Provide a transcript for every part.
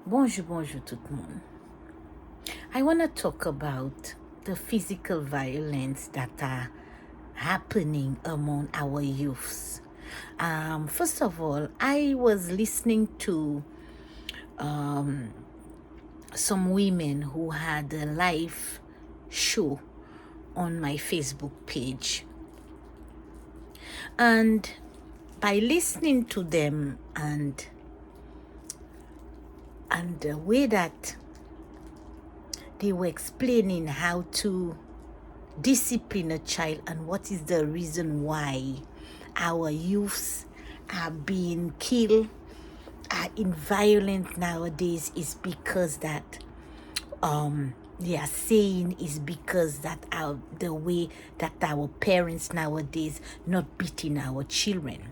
Bonjour, bonjour tout le monde. I want to talk about the physical violence that are happening among our youths. First of all, I was listening to some women who had a live show on my Facebook page. And by listening to them and the way that they were explaining how to discipline a child and what is the reason why our youths are being killed, are in violence nowadays, is because that they are saying is because that the way that our parents nowadays not beating our children.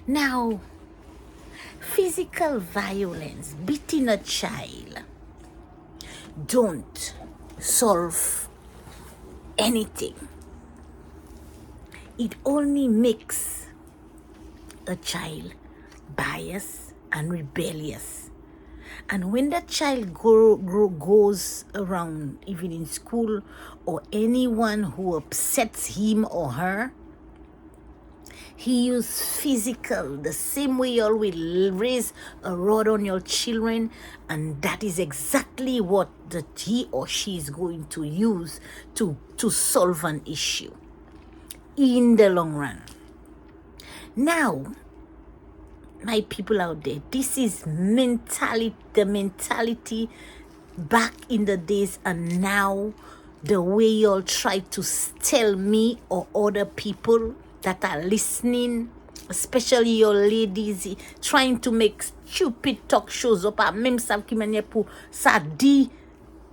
Now, physical violence, beating a child, don't solve anything. It only makes a child biased and rebellious. And when that child goes around, even in school, or anyone who upsets him or her, he uses physical, the same way you will raise a rod on your children, and that is exactly what he or she is going to use to solve an issue in the long run. Now, my people out there, this is the mentality back in the days, and now the way y'all try to tell me or other people that are listening, especially your ladies, trying to make stupid talk shows up at même sav ki manye pou sa di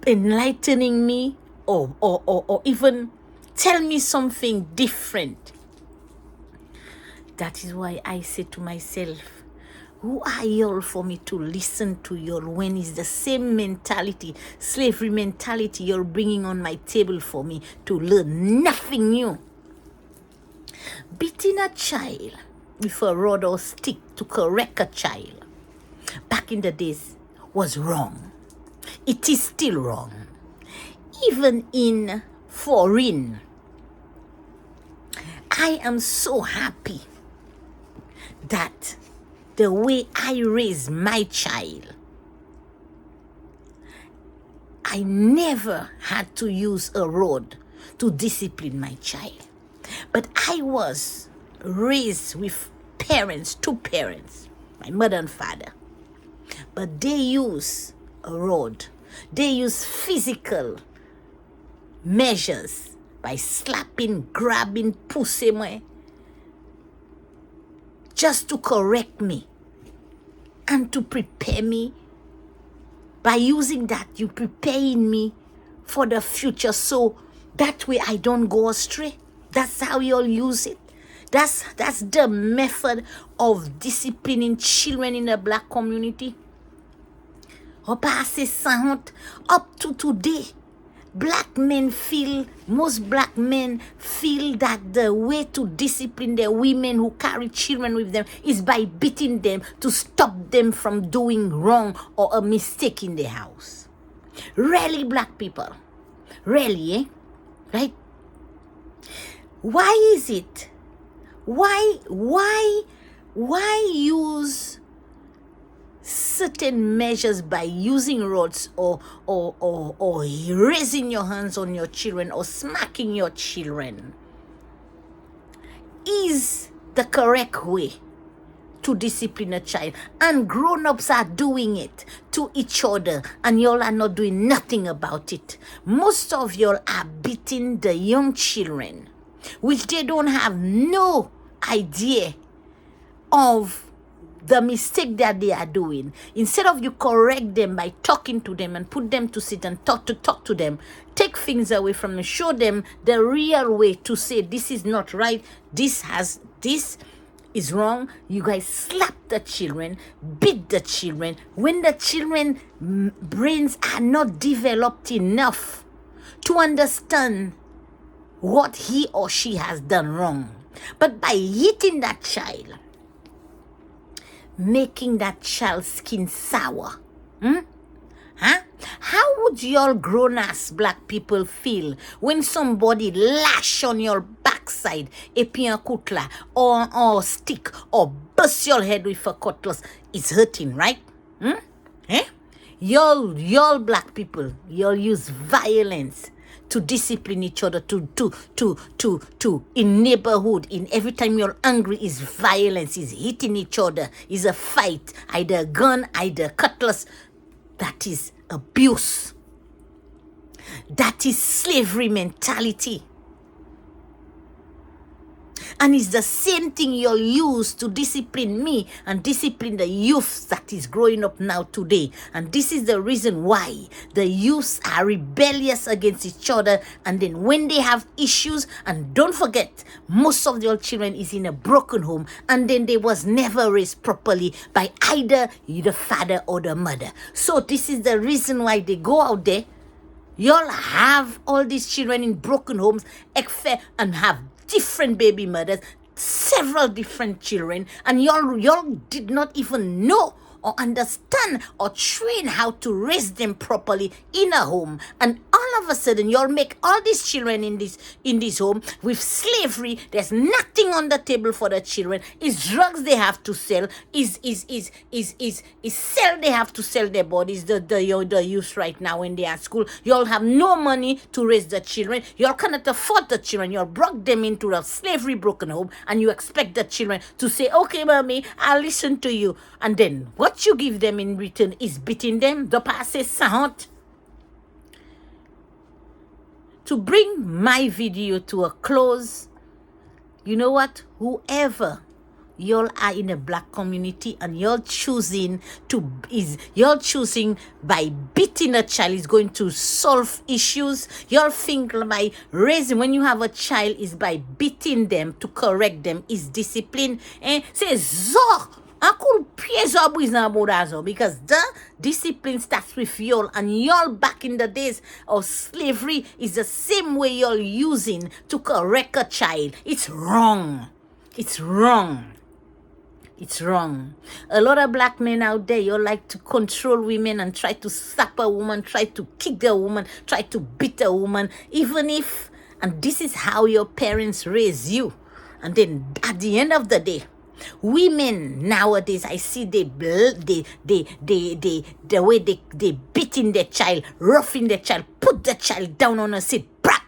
enlightening me or even tell me something different. That is why I say to myself, who are y'all for me to listen to y'all when it's the same mentality, slavery mentality you're bringing on my table for me to learn nothing new? Beating a child with a rod or stick to correct a child back in the days was wrong. It is still wrong. Even in foreign, I am so happy that the way I raise my child, I never had to use a rod to discipline my child. But I was raised with two parents, my mother and father. But they use a rod. They use physical measures by slapping, grabbing, pushing me, just to correct me and to prepare me. By using that, you preparing me for the future, so that way I don't go astray. That's how you all use it. That's the method of disciplining children in the black community. Up to today, most black men feel that the way to discipline the women who carry children with them is by beating them to stop them from doing wrong or a mistake in the house. Really, black people? Really, eh? Right? Why is it? Why use certain measures by using rods or raising your hands on your children or smacking your children is the correct way to discipline a child, and grown-ups are doing it to each other, and y'all are not doing nothing about it. Most of y'all are beating the young children, which they don't have no idea of the mistake that they are doing. Instead of you correct them by talking to them and put them to sit and talk to them, take things away from them, show them the real way to say this is not right, this is wrong. You guys slap the children, beat the children when the children brains are not developed enough to understand what he or she has done wrong. But by hitting that child, making that child's skin sour. Huh? How would y'all grown-ass black people feel when somebody lash on your backside, a piankutla, or stick, or bust your head with a cutlass? It's hurting, right? Eh? Y'all black people, y'all use violence to discipline each other, to in neighborhood, in every time you're angry is violence, is hitting each other, is a fight, either a gun, either cutlass. That is abuse. That is slavery mentality. And it's the same thing you'll use to discipline me and discipline the youth that is growing up now today. And this is the reason why the youths are rebellious against each other. And then when they have issues, and don't forget, most of your children is in a broken home, and then they was never raised properly by either the father or the mother. So this is the reason why they go out there. Y'all have all these children in broken homes and have different baby mothers, several different children, and y'all did not even know or understand or train how to raise them properly in a home. And all of a sudden y'all make all these children in this home with slavery. There's nothing on the table for the children. It's drugs they have to sell, is sell they have to sell their bodies, the youth right now when they are at school. Y'all have no money to raise the children. Y'all cannot afford the children. Y'all brought them into a slavery broken home, and you expect the children to say, okay, mommy, I'll listen to you. And then what you give them in return is beating them. The passé sound. To bring my video to a close, you know what? Whoever y'all are in a black community and y'all choosing by beating a child is going to solve issues. Y'all think by raising, when you have a child, is by beating them to correct them is discipline. And say zo. Because the discipline starts with y'all, and y'all back in the days of slavery is the same way y'all using to correct a child. It's wrong. It's wrong. It's wrong. A lot of black men out there, you like to control women and try to slap a woman, try to kick the woman, try to beat a woman, even if, and this is how your parents raise you. And then at the end of the day, women nowadays, I see the way they beating their child, roughing their child, put the child down on a seat, brap.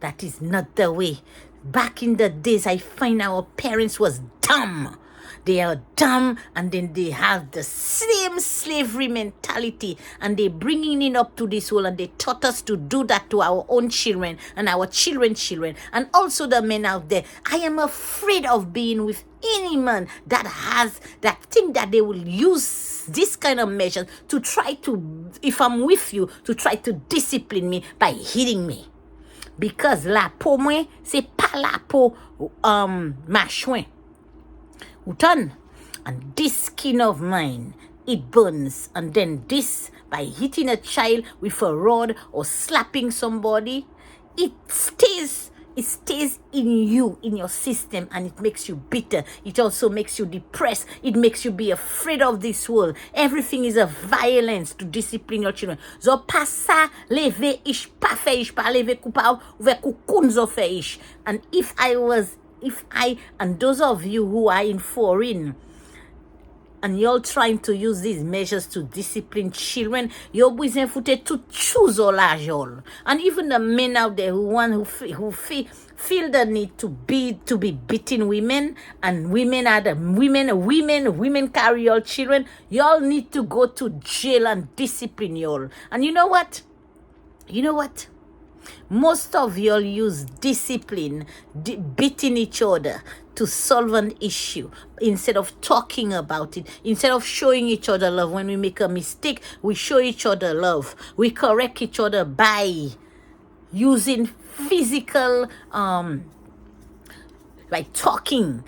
That is not the way. Back in the days, I find our parents was dumb. They are dumb, and then they have the same slavery mentality, and they bringing it up to this world, and they taught us to do that to our own children and our children's children, and also the men out there. I am afraid of being with any man that think that they will use this kind of measures to try to, if I'm with you, to try to discipline me by hitting me. Because la peau moi, c'est pas la peau machouin. Utan, and this skin of mine, it burns. And then this, by hitting a child with a rod or slapping somebody, it stays in you, in your system, and it makes you bitter. It also makes you depressed. It makes you be afraid of this world. Everything is a violence to discipline your children. Zo pas sa leve ish, pa fe ish, pa leve kupa ou ve kukun zo fe ish. And if I, and those of you who are in foreign, and you're trying to use these measures to discipline children, you're being footed to choose all y'all. And even the men out there who feel the need to be beating women, and women are the women carry your children, y'all need to go to jail and discipline y'all. And you know what? Most of y'all use discipline, beating each other to solve an issue instead of talking about it, instead of showing each other love. When we make a mistake, we show each other love. We correct each other by using physical, by talking,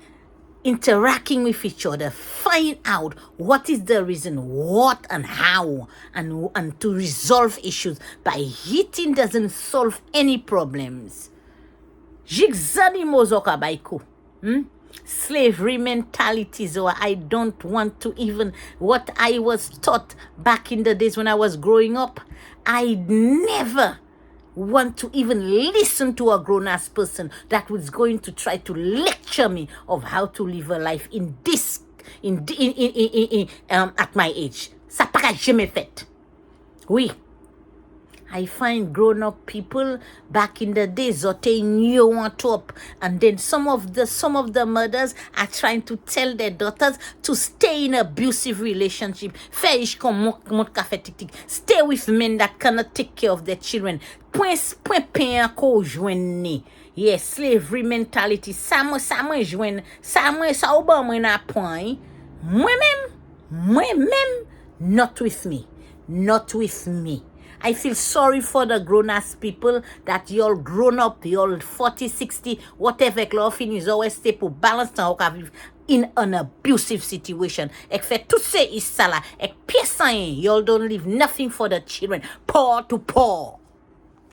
interacting with each other, find out what is the reason, what and how, and to resolve issues. By hitting doesn't solve any problems. Jigzani mozoka baiko. Slavery mentalities, or I don't want to even what I was taught back in the days when I was growing up. I never want to even listen to a grown-ass person that was going to try to lecture me of how to live a life in this at my age. Ça pas jamais fait. Oui. I find grown-up people back in the days or you want up, and then some of the mothers are trying to tell their daughters to stay in abusive relationship. Stay with men that cannot take care of their children. Yes, slavery mentality. Sa oba na point. Moi-même, not with me. Not with me. I feel sorry for the grown-ass people that y'all grown up, y'all 40, 60, whatever, l'offin is always stay pour balance in an abusive situation. Ek fait tout se is sala. Ek pièce y'all don't leave nothing for the children. Poor to poor.